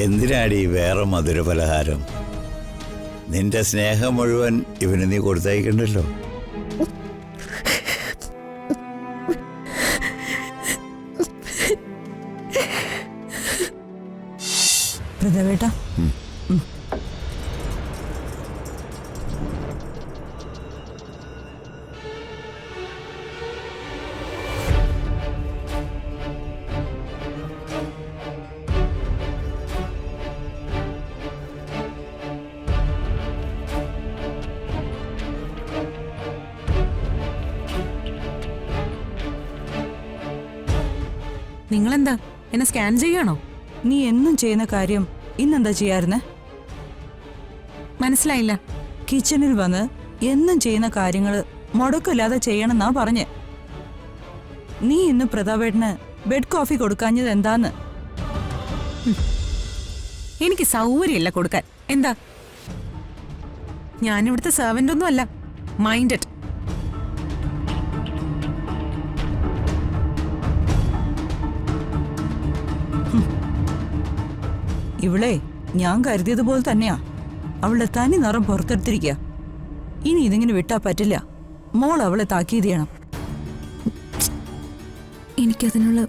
എന്തിനാടി വേറെ മധുരപലഹാരം? നിന്റെ സ്നേഹം മുഴുവൻ ഇവന് നീ കൊടുത്തയക്കണ്ടല്ലോ. പ്രതാപേട്ടാ, നിങ്ങളെന്താ എന്നെ സ്കാൻ ചെയ്യാണോ? നീ എന്നും ചെയ്യുന്ന കാര്യം ഇന്നെന്താ ചെയ്യാറുന്നെ? മനസ്സിലായില്ല. കിച്ചണിൽ വന്ന് എന്നും ചെയ്യുന്ന കാര്യങ്ങള് മുടക്കില്ലാതെ ചെയ്യണമെന്നാ പറഞ്ഞേ. നീ ഇന്ന് പ്രതാപേട്ടന് ബെഡ് കോഫി കൊടുക്കാഞ്ഞത് എന്താന്ന്? എനിക്ക് സൗകര്യമില്ല കൊടുക്കാൻ. എന്താ? ഞാനിവിടുത്തെ സെർവന്റ് ഒന്നും അല്ല. Mind it. ഇവളെ ഞാൻ കരുതിയതുപോലെ തന്നെയാ. അവളുടെ തനി നിറം പുറത്തെടുത്തിരിക്കുക. ഇനി ഇതിങ്ങനെ വിട്ടാ പറ്റില്ല. മോൾ അവളെ താക്കീത് ചെയ്യണം. എനിക്കതിനുള്ള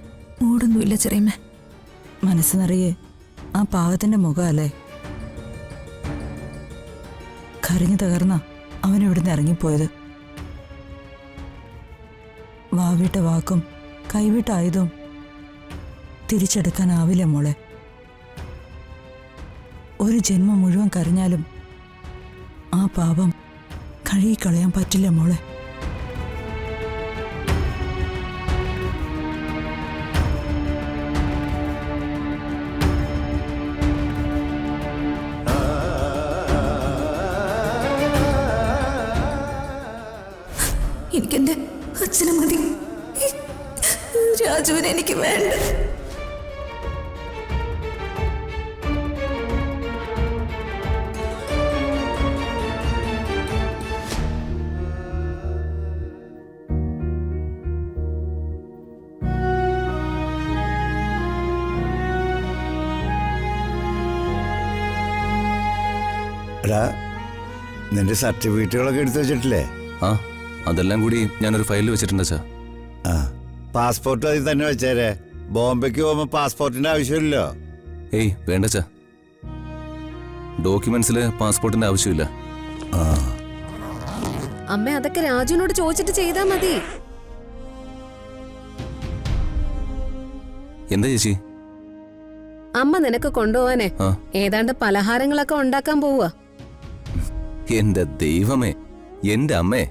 മൂടൊന്നുമില്ല ചെറിയമ്മ. മനസ്സ് നിറയെ ആ പാവത്തിന്റെ മുഖമല്ലേ. കരഞ്ഞു തകർന്ന അവനിവിടുന്ന് ഇറങ്ങിപ്പോയത്. വാവിട്ട വാക്കും കൈവിട്ടായതും തിരിച്ചെടുക്കാനാവില്ല മോളെ. ഒരു ജന്മം മുഴുവൻ കരഞ്ഞാലും ആ പാപം കഴുകിക്കളയാൻ പറ്റില്ല മോളെ. എനിക്കെന്റെ അച്ഛനെ മതി. രാജുവിനെ എനിക്ക് വേണ്ട. എടാ, നിന്റെ സർട്ടിഫിക്കറ്റുകളൊക്കെ എടുത്തു വെച്ചിട്ടില്ലേ? ആ, അതെല്ലാം കൂടി ഞാനൊരു ഫയലിൽ വെച്ചിട്ടുണ്ട് അച്ഛാ. ആ, പാസ്പോർട്ട് അതിൽ തന്നെ വെച്ചേരെ. ബോംബെക്ക് പോകുമ്പോ പാസ്പോർട്ടിന്റെ ആവശ്യമില്ലല്ലോ. ഏയ് വേണ്ട അച്ഛാ, ഡോക്യുമെന്റ്സിൽ പാസ്പോർട്ടിന്റെ ആവശ്യമില്ല. അമ്മ അതൊക്കെ രാജുവിനോട് ചോദിച്ചിട്ട് ചെയ്താ മതി. എന്താ ചേച്ചി? അമ്മ നിനക്ക് കൊണ്ടുപോവാനേ ഏതാണ്ട് പലഹാരങ്ങളൊക്കെ ഉണ്ടാക്കാൻ പോവുക. എന്റെ ദൈവമേ, എന്റെ അമ്മേ,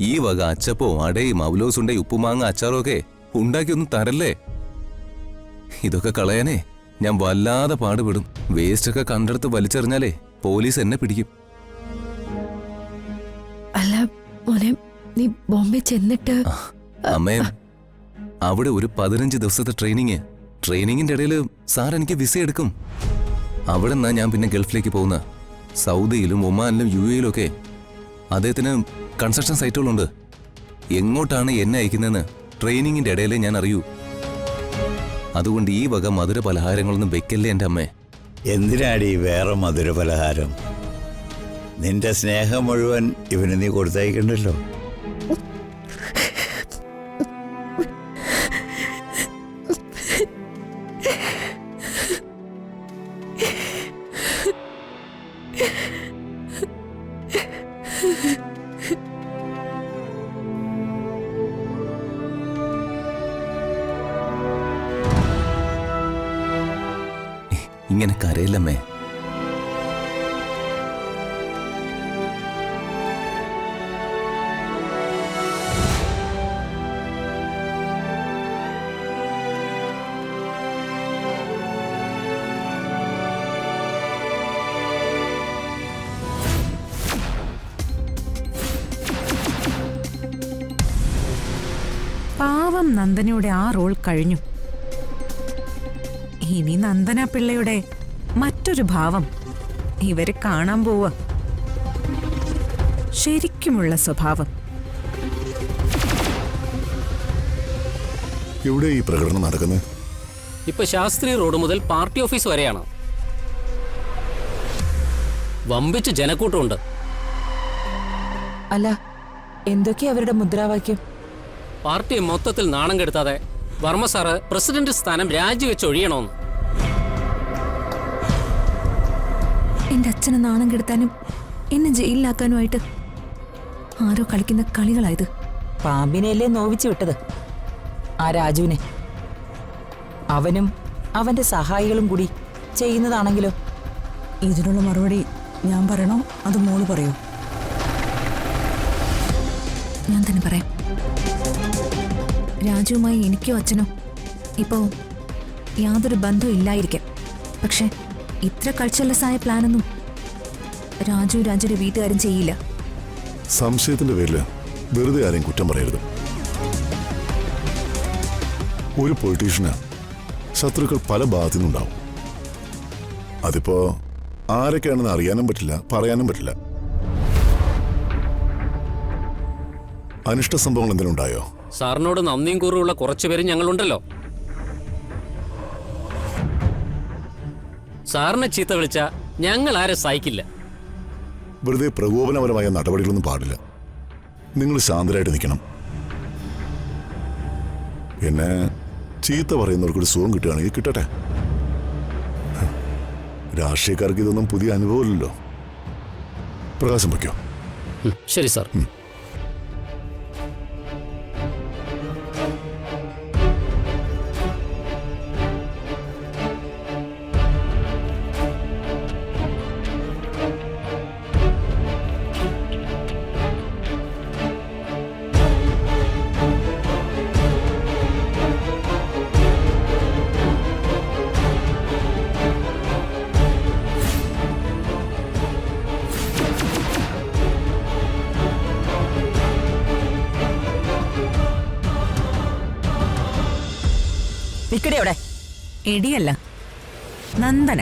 ഈ വക അച്ചപ്പോ അടയും അവലോസുണ്ടേ ഉപ്പുമാങ്ങ അച്ചാറോ ഒക്കെ ഉണ്ടാക്കിയൊന്നും തരല്ലേ. ഇതൊക്കെ കളയാനേ ഞാൻ വല്ലാതെ പാടുപെടും. വേസ്റ്റ് ഒക്കെ കണ്ടെടുത്ത് വലിച്ചെറിഞ്ഞാലേ പോലീസ് എന്നെ പിടിക്കും. അല്ല മോനെ, നീ ബോംബെ ചെന്നിട്ട് അമ്മേ, അവിടെ ഒരു 15 ദിവസത്തെ ട്രെയിനിങ്ങിന്റെ ഇടയിൽ സാർ എനിക്ക് വിസ എടുക്കും. അവിടെ നിന്നാ ഞാൻ പിന്നെ ഗൾഫിലേക്ക് പോകുന്ന. സൗദിയിലും ഒമാനിലും UAE ഒക്കെ അദ്ദേഹത്തിന് കൺസ്ട്രക്ഷൻ സൈറ്റുകളുണ്ട്. എങ്ങോട്ടാണ് എന്നെ അയക്കുന്നതെന്ന് ട്രെയിനിങ്ങിന്റെ ഇടയിലേ ഞാൻ അറിയൂ. അതുകൊണ്ട് ഈ വക മധുര പലഹാരങ്ങളൊന്നും വെക്കല്ലേ എൻ്റെ അമ്മേ. എന്തിനാടി വേറെ മധുരപലഹാരം? നിന്റെ സ്നേഹം മുഴുവൻ ഇവന് നീ കൊടുത്തയക്കണ്ടല്ലോ. ഇങ്ങനെ കരയില്ലമ്മേ. പാവം നന്ദനയുടെ ആ റോൾ കഴിഞ്ഞു. ഇനി നന്ദന പിള്ളയുടെ മറ്റൊരു ഭാവം ഇവര് കാണാൻ പോവുക. ശരിക്കുമുള്ള സ്വഭാവം. എവിടെ ഈ പ്രകടനം നടക്കുന്നത്? ഇപ്പൊ ശാസ്ത്രി റോഡ് മുതൽ പാർട്ടി ഓഫീസ് വരെയാണ്. വമ്പിച്ച് ജനക്കൂട്ടമുണ്ട്. അല്ല, എന്തൊക്കെയാ അവരുടെ മുദ്രാവാക്യം? പാർട്ടിയെ മൊത്തത്തിൽ നാണം കെടുത്താതെ വർമ്മ സാറ് പ്രസിഡന്റ് സ്ഥാനം രാജിവെച്ച് ഒഴിയണമെന്ന്. എന്റെ അച്ഛനെ നാണം കെടുത്താനും എന്നെ ജയിലിലാക്കാനുമായിട്ട് ആരോ കളിക്കുന്ന കളികളായത്. പാമ്പിനെയല്ലേ നോവിച്ചു വിട്ടത് ആ രാജുവിനെ. അവനും അവന്റെ സഹായികളും കൂടി ചെയ്യുന്നതാണെങ്കിലോ? ഇതിനുള്ള മറുപടി ഞാൻ പറയണോ അത് മോള് പറയോ? ഞാൻ തന്നെ പറയാം. രാജുവുമായി എനിക്കോ അച്ഛനോ ഇപ്പോ യാതൊരു ബന്ധവും ഇല്ലായിരിക്കാം. പക്ഷെ ഇത്ര കൾച്ചർലെസ്സായ പ്ലാനൊന്നും രാജുവിന്റെ വീട്ടുകാരും ചെയ്യില്ല. സംശയത്തിന്റെ പേരില് വെറുതെ ആരെയും കുറ്റം പറയരുത്. ഒരു പൊളിറ്റീഷ്യന് ശത്രുക്കൾ പല ഭാഗത്തു നിന്നുണ്ടാവും. അതിപ്പോ ആരൊക്കെയാണെന്ന് അറിയാനും പറ്റില്ല, പറയാനും പറ്റില്ല. അനിഷ്ട സംഭവങ്ങൾ എന്തെങ്കിലും ഉണ്ടായോ? സാറിനോട് നന്ദിയും കൂറുള്ള കുറച്ചുപേരും ഞങ്ങളുണ്ടല്ലോ. സാറിനെ ചീത്ത വിളിച്ച ഞങ്ങൾ ആരെ സഹിക്കില്ല. വെറുതെ പ്രകോപനപരമായ നടപടികളൊന്നും പാടില്ല. നിങ്ങൾ ശാന്തരായിട്ട് നിൽക്കണം. പിന്നെ ചീത്ത പറയുന്നവർക്കൊരു സുഖം കിട്ടുകയാണെങ്കിൽ കിട്ടട്ടെ. രാഷ്ട്രീയക്കാർക്ക് ഇതൊന്നും പുതിയ അനുഭവമില്ലല്ലോ. പ്രകാശം വയ്ക്കോ? ശരി സാർ. നിക്കടെ അവിടെ. എടിയല്ല, നന്ദന.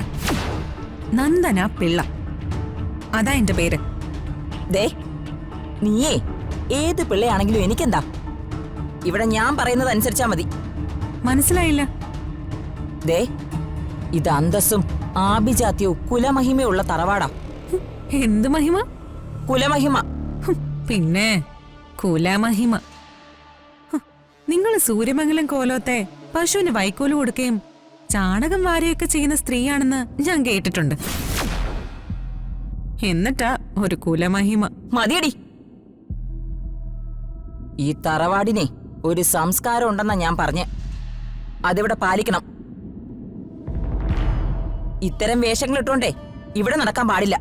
നന്ദന പിള്ള, അതാ എന്റെ പേര്. ദേ, നീയേ ഏത് പിള്ളയാണെങ്കിലും എനിക്കെന്താ? ഇവിടെ ഞാൻ പറയുന്നത് അനുസരിച്ചാ മതി. മനസ്സിലായില്ല? ദേ, ഇത് അന്തസ്സും ആഭിജാത്യവും കുലമഹിമയുള്ള തറവാടാ. എന്ത് മഹിമ? കുലമഹിമ. പിന്നെ കുലമഹിമ. നിങ്ങൾ സൂര്യമംഗലം കോലോത്തെ പശുവിന് വൈക്കോല് കൊടുക്കുകയും ചാണകം വാരുകയൊക്കെ ചെയ്യുന്ന സ്ത്രീയാണെന്ന് ഞാൻ കേട്ടിട്ടുണ്ട്. എന്നിട്ടാ ഒരു കുലമഹിമ. മതിയടി. ഈ തറവാടിനെ ഒരു സംസ്കാരം ഉണ്ടെന്നാ ഞാൻ പറഞ്ഞ്. അതിവിടെ പാലിക്കണം. ഇത്തരം വേഷങ്ങളിട്ടോണ്ടേ ഇവിടെ നടക്കാൻ പാടില്ല.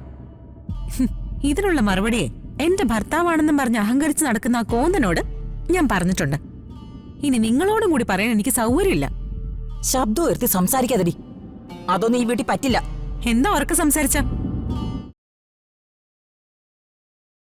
ഇതിനുള്ള മറുപടിയെ എന്റെ ഭർത്താവാണെന്നും പറഞ്ഞ് അഹങ്കരിച്ച് നടക്കുന്ന ആ കോന്തനോട് ഞാൻ പറഞ്ഞിട്ടുണ്ട്. ഇനി നിങ്ങളോടും കൂടി പറയാൻ എനിക്ക് സൗകര്യമില്ല. ശബ്ദം ഉയർത്തി സംസാരിക്കാതെടി. അതൊന്നും ഈ വീട്ടിൽ പറ്റില്ല. എന്താ ഉറക്കെ സംസാരിച്ച?